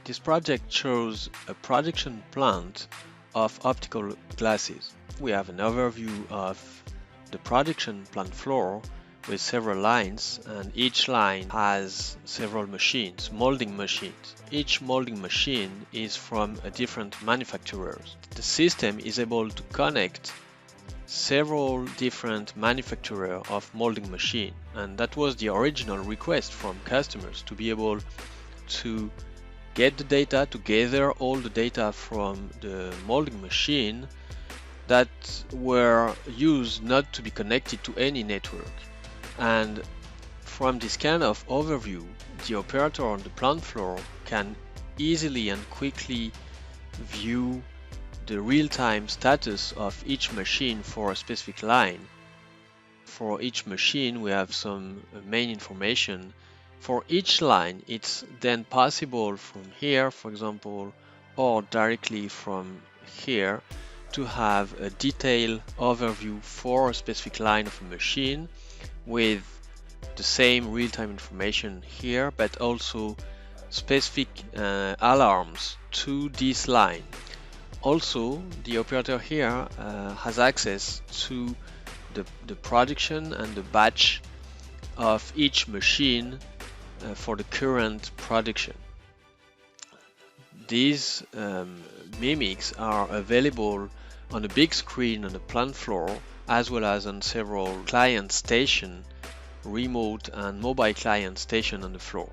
This project shows a production plant of optical glasses. We have an overview of the production plant floor with several lines, and each line has several machines, molding machines. Each molding machine is from a different manufacturer. The system is able to connect several different manufacturers of molding machine, and that was the original request from customers, to be able to get the data, to gather all the data from the molding machine that were used not to be connected to any network. And from this kind of overview, the operator on the plant floor can easily and quickly view the real-time status of each machine for a specific line. For each machine, we have some main information. For each line, it's then possible from here, for example, or directly from here, to have a detailed overview for a specific line of a machine with the same real-time information here, but also specific alarms to this line. Also, the operator here has access to the production and the batch of each machine for the current production. These mimics are available on a big screen on the plant floor, as well as on several client stations, remote and mobile client stations on the floor.